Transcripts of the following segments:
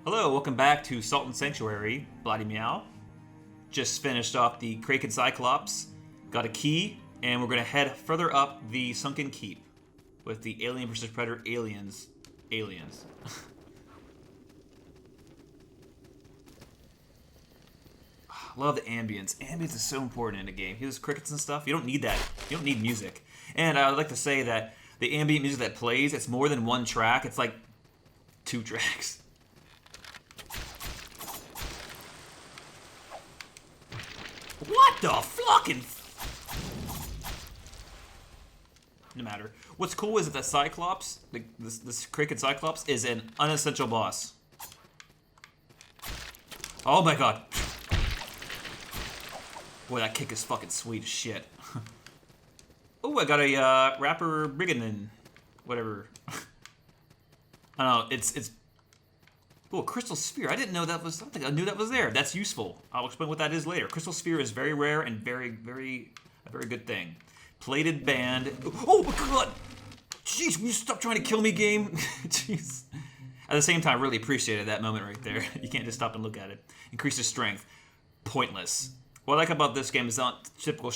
Hello, welcome back to Salt and Sanctuary, Blattymeow. Just finished off the Kraken Cyclops, got a key, and we're going to head further up the Sunken Keep with the Alien vs. Predator Aliens. Love the ambience. Ambience is so important in a game. Here's crickets and stuff. You don't need that. You don't need music. And I would like to say that the ambient music that plays, it's more than one track. It's like 2 tracks. What the fucking... No matter. What's cool is that the Cyclops, this Kraken Cyclops, is an unessential boss. Oh my god. Boy, that kick is fucking sweet as shit. Oh, I got a rapper Brigandin. Whatever. I don't know, it's... Oh, Crystal Sphere. I didn't know that was something. I knew that was there. That's useful. I'll explain what that is later. Crystal Sphere is very rare and a very good thing. Plated band. Oh my god! Jeez, will you stop trying to kill me, game? Jeez. At the same time, I really appreciated that moment right there. You can't just stop and look at it. Increases strength. Pointless. What I like about this game is not typical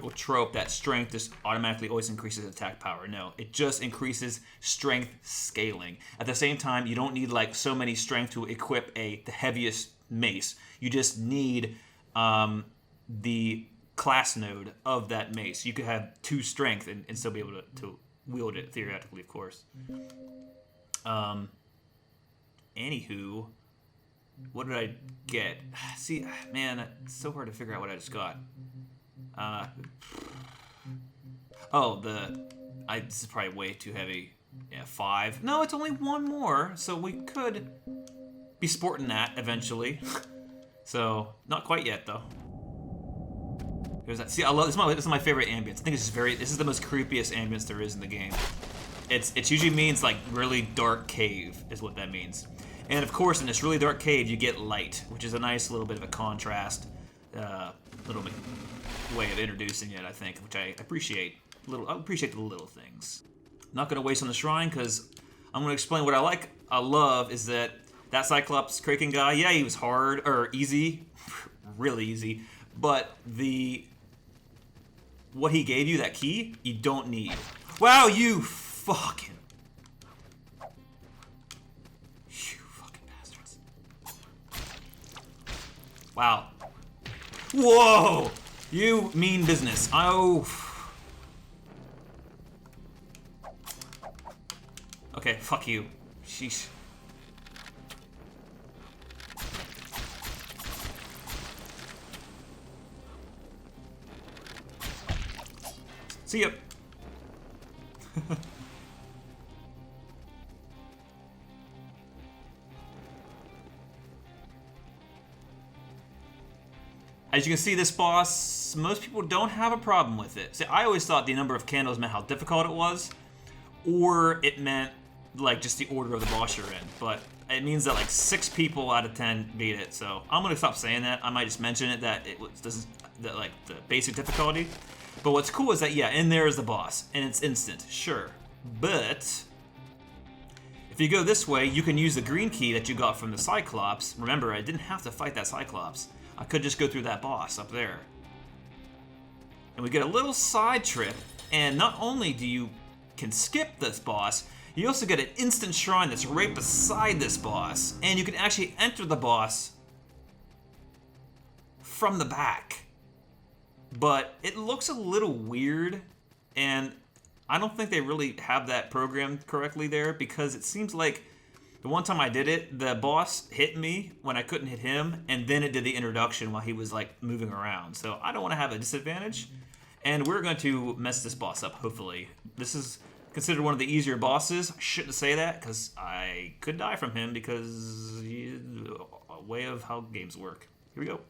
trope that strength just automatically always increases attack power. No, it just increases strength scaling. At the same time, you don't need like so many strength to equip the heaviest mace. You just need the class node of that mace. You could have 2 strength and still be able to wield it theoretically, of course. Anywho, what did I get? See, man, it's so hard to figure out what I just got. This is probably way too heavy. Yeah, 5. No, it's only 1 more, so we could be sporting that eventually. So, not quite yet, though. Here's that. See, I love this. This is my favorite ambience. I think this is the most creepiest ambience there is in the game. It usually means like really dark cave is what that means. And of course, in this really dark cave, you get light, which is a nice little bit of a contrast, little bit way of introducing it, I think, which I appreciate. I appreciate the little things. Not going to waste on the shrine because I'm going to explain what I love is that Cyclops Kraken guy, yeah, he was hard or easy, really easy, but what he gave you, that key, you don't need. Wow, you fucking bastards. Wow. Whoa! You mean business. Oh. Okay, fuck you. Sheesh. See ya. As you can see, this boss, most people don't have a problem with it. See, I always thought the number of candles meant how difficult it was, or it meant like just the order of the boss you're in. But it means that like 6 people out of 10 beat it. So I'm gonna stop saying that. I might just mention it that like the basic difficulty. But what's cool is that yeah, in there is the boss, and it's instant, sure. But if you go this way, you can use the green key that you got from the Cyclops. Remember, I didn't have to fight that Cyclops. I could just go through that boss up there. And we get a little side trip, and not only do you can skip this boss, you also get an instant shrine that's right beside this boss, and you can actually enter the boss from the back. But it looks a little weird, and I don't think they really have that programmed correctly there, because it seems like the one time I did it, the boss hit me when I couldn't hit him, and then it did the introduction while he was like moving around. So I don't want to have a disadvantage, and we're going to mess this boss up, hopefully. This is considered one of the easier bosses. I shouldn't say that, because I could die from him, because a way of how games work. Here we go.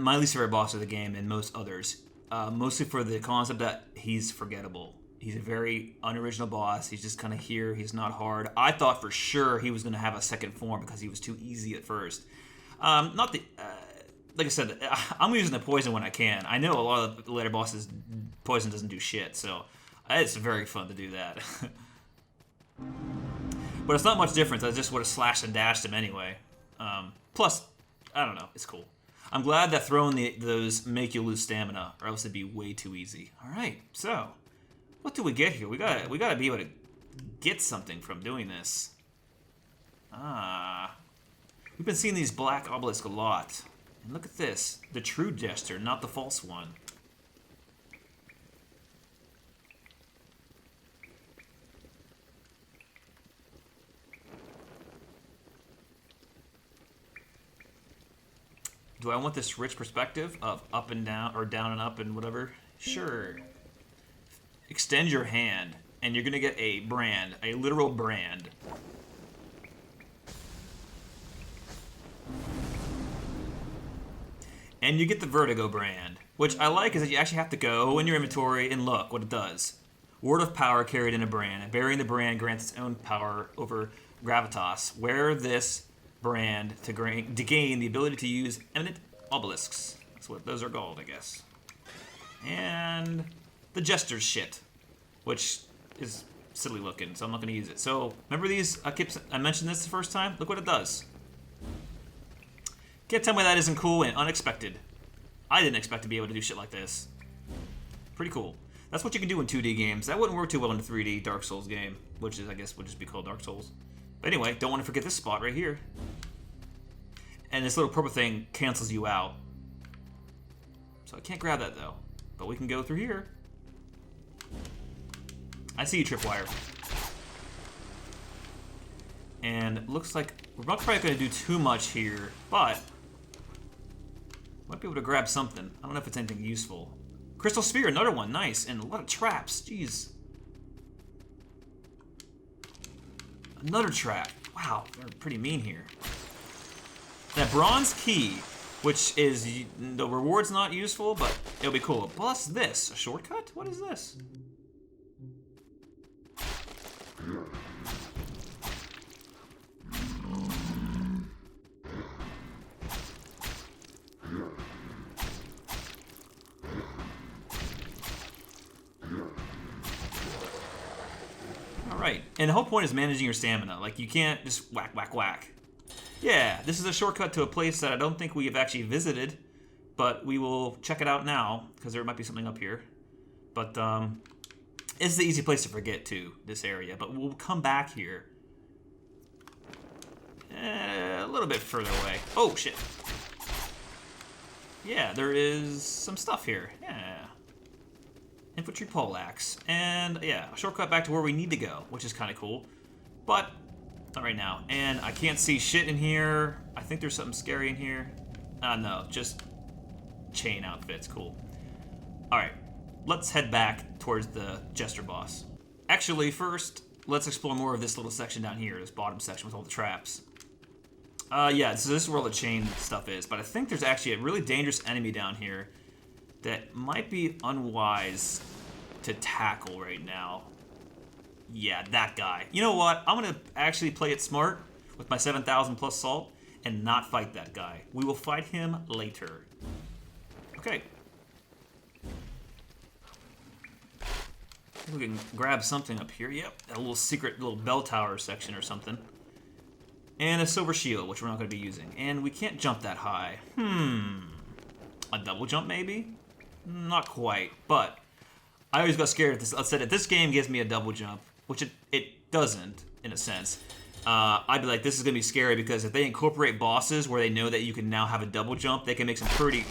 My least favorite boss of the game and most others, mostly for the concept that he's forgettable. He's a very unoriginal boss. He's just kind of here. He's not hard. I thought for sure he was going to have a second form because he was too easy at first. Not the... like I said, I'm using the poison when I can. I know a lot of the later bosses, poison doesn't do shit, so it's very fun to do that. But it's not much difference. I just would have slashed and dashed him anyway. Plus, I don't know. It's cool. I'm glad that throwing those make you lose stamina, or else it'd be way too easy. All right, so what do we get here? We gotta be able to get something from doing this. We've been seeing these black obelisks a lot. And look at this, the true jester, not the false one. Do I want this rich perspective of up and down, or down and up and whatever? Sure. Extend your hand, and you're gonna get a brand, a literal brand. And you get the vertigo brand, which I like is that you actually have to go in your inventory and look what it does. Word of power carried in a brand, and bearing the brand grants its own power over gravitas. Wear this brand to gain the ability to use eminent obelisks. That's what those are called, I guess. And the jester's shit, which is silly looking, so I'm not going to use it. So remember these? I mentioned this the first time. Look what it does. Can't tell me that isn't cool and unexpected. I didn't expect to be able to do shit like this. Pretty cool. That's what you can do in 2D games. That wouldn't work too well in a 3D Dark Souls game, which is, I guess, would just be called Dark Souls. But anyway, don't want to forget this spot right here. And this little purple thing cancels you out. So I can't grab that, though. But we can go through here. I see you, Tripwire. And looks like we're not probably going to do too much here, but might be able to grab something. I don't know if it's anything useful. Crystal Spear, another one. Nice. And a lot of traps. Jeez. Another trap. Wow, they're pretty mean here. That bronze key, which is, the reward's not useful, but it'll be cool. Plus this, a shortcut? What is this? Alright, and the whole point is managing your stamina. Like, you can't just whack, whack, whack. Yeah, this is a shortcut to a place that I don't think we have actually visited, but we will check it out now, because there might be something up here. But, it's the easy place to forget, too, this area. But we'll come back here. A little bit further away. Oh, shit. Yeah, there is some stuff here. Yeah. Infantry poleaxe. And, yeah, a shortcut back to where we need to go, which is kind of cool. But not right now. And I can't see shit in here. I think there's something scary in here. No, just chain outfits. Cool. Alright, let's head back towards the Jester boss. Actually, first, let's explore more of this little section down here, this bottom section with all the traps. Yeah, so this is where all the chain stuff is, but I think there's actually a really dangerous enemy down here that might be unwise to tackle right now. Yeah, that guy. You know what? I'm going to actually play it smart with my 7,000 plus salt and not fight that guy. We will fight him later. Okay. I think we can grab something up here. Yep, a little secret little bell tower section or something. And a silver shield, which we're not going to be using. And we can't jump that high. A double jump maybe? Not quite, but I always got scared. I said if this game gives me a double jump, which it doesn't, in a sense, I'd be like, this is going to be scary, because if they incorporate bosses where they know that you can now have a double jump, they can make some pretty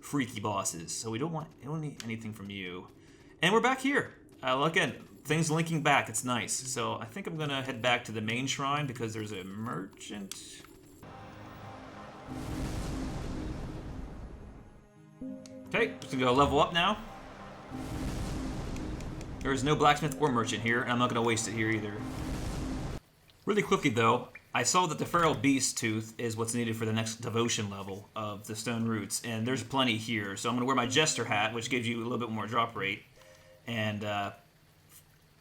freaky bosses. So we don't need anything from you. And we're back here. Again, things linking back. It's nice. So I think I'm going to head back to the main shrine, because there's a merchant. Okay, just gonna go level up now. There is no blacksmith or merchant here, and I'm not gonna waste it here either. Really quickly, though, I saw that the Feral Beast Tooth is what's needed for the next devotion level of the Stone Roots, and there's plenty here. So I'm going to wear my Jester hat, which gives you a little bit more drop rate, and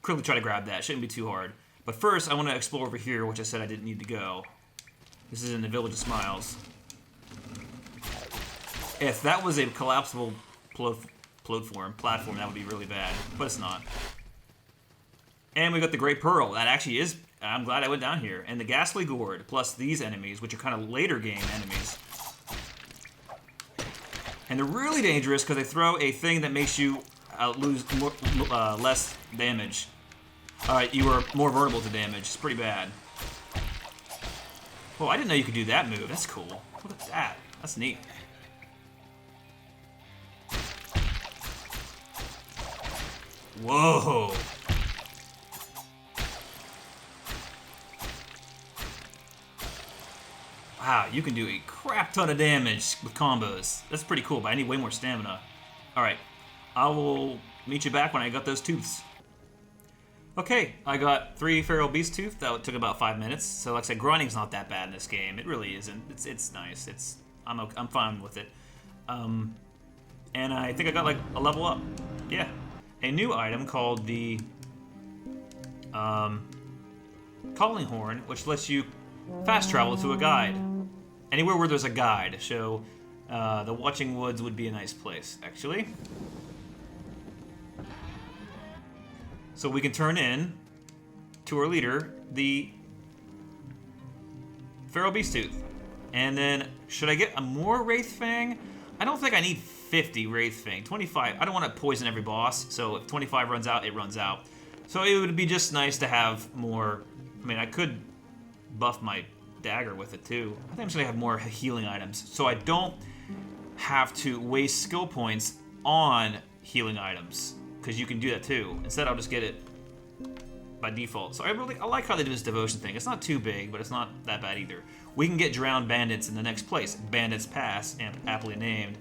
quickly try to grab that. Shouldn't be too hard. But first, I want to explore over here, which I said I didn't need to go. This is in the Village of Smiles. If that was a collapsible platform, that would be really bad, but it's not. And we got the Great Pearl. That actually is... I'm glad I went down here. And the Ghastly Gourd, plus these enemies, which are kind of later game enemies. And they're really dangerous because they throw a thing that makes you lose more, less damage. You are more vulnerable to damage. It's pretty bad. Oh, I didn't know you could do that move. That's cool. Look at that. That's neat. Whoa. Wow, you can do a crap ton of damage with combos. That's pretty cool, but I need way more stamina. Alright, I will meet you back when I got those tooths. Okay, I got 3 Feral Beast Tooth. That took about 5 minutes. So like I said, grinding's not that bad in this game. It really isn't. It's nice. I'm fine with it. And I think I got like a level up. Yeah. A new item called the Calling Horn, which lets you fast travel to a guide. Anywhere where there's a guide. So the Watching Woods would be a nice place, actually. So we can turn in to our leader, the Feral Beast Tooth. And then, should I get a more Wraith Fang? I don't think I need 50 Wraith Fang. 25, I don't want to poison every boss, so if 25 runs out, it runs out. So it would be just nice to have more, I mean, I could buff my dagger with it too. I think I'm just gonna have more healing items, so I don't have to waste skill points on healing items, because you can do that too. Instead, I'll just get it by default. So I like how they do this devotion thing. It's not too big, but it's not that bad either. We can get drowned bandits in the next place. Bandits Pass, aptly named.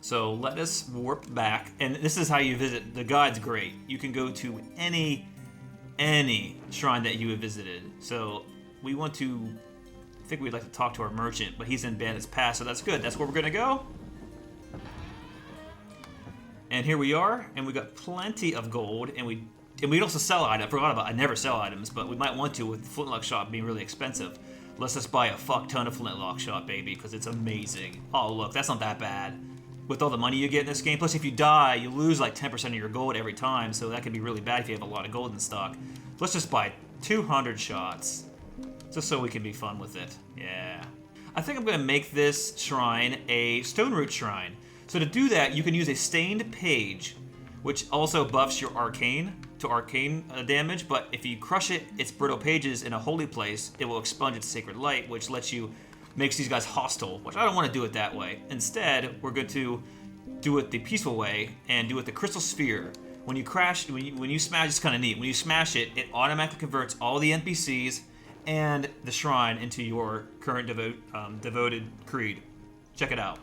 So let us warp back, and this is how you visit. The guide's great. You can go to any shrine that you have visited. So we want to, I think we'd like to talk to our merchant, but he's in Bandits Pass, so that's good. That's where we're gonna go. And here we are, and we got plenty of gold, and we also sell items. I forgot about, I never sell items, but we might want to with the Flintlock shop being really expensive. Let's just buy a fuck ton of Flintlock shop, baby, because it's amazing. Oh look, that's not that bad. With all the money you get in this game, plus if you die, you lose like 10% of your gold every time, so that could be really bad if you have a lot of gold in stock. Let's just buy 200 shots, just so we can be fun with it. Yeah. I think I'm gonna make this shrine a Stone Root shrine. So to do that, you can use a stained page, which also buffs your arcane to arcane damage, but if you crush its brittle pages in a holy place, it will expunge its sacred light, which makes these guys hostile, which I don't want to do it that way. Instead, we're going to do it the peaceful way and do it the crystal sphere. When you smash, it's kind of neat. When you smash it, it automatically converts all the NPCs and the shrine into your current devoted creed. Check it out.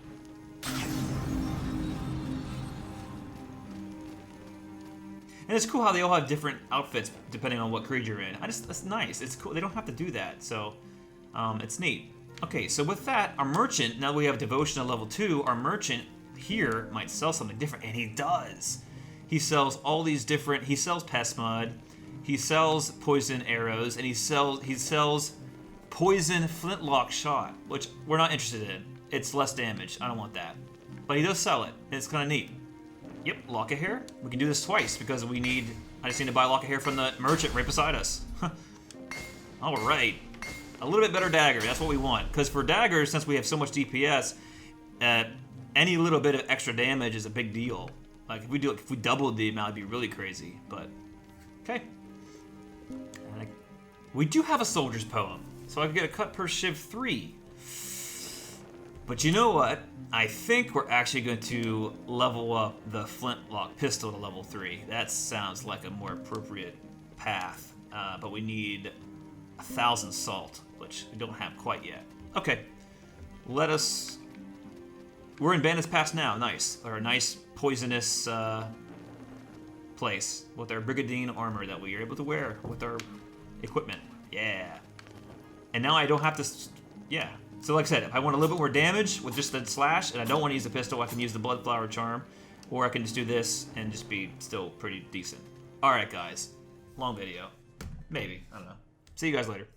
And it's cool how they all have different outfits depending on what creed you're in. That's nice. It's cool. They don't have to do that, so it's neat. Okay, so with that, our merchant, now that we have devotion at level 2, our merchant here might sell something different, and he does. He sells all these different, he sells pest mud, he sells poison arrows, and he sells poison flintlock shot, which we're not interested in. It's less damage. I don't want that. But he does sell it, and it's kind of neat. Yep, lock of hair. We can do this twice because I just need to buy a lock of hair from the merchant right beside us. All right. A little bit better dagger, that's what we want. Because for daggers, since we have so much DPS, any little bit of extra damage is a big deal. Like if we doubled the amount, it'd be really crazy. But okay. We do have a soldier's poem, so I can get a cut per shiv 3. But you know what? I think we're actually going to level up the flintlock pistol to level 3. That sounds like a more appropriate path. But we need 1,000 salt, which we don't have quite yet. Okay, we're in Bandit's Pass now, nice. Or a nice poisonous place with our Brigadine armor that we are able to wear with our equipment. Yeah. And now I don't have to... Yeah. So like I said, if I want a little bit more damage with just the slash, and I don't want to use the pistol, I can use the Bloodflower Charm. Or I can just do this and just be still pretty decent. Alright, guys. Long video. Maybe. I don't know. See you guys later.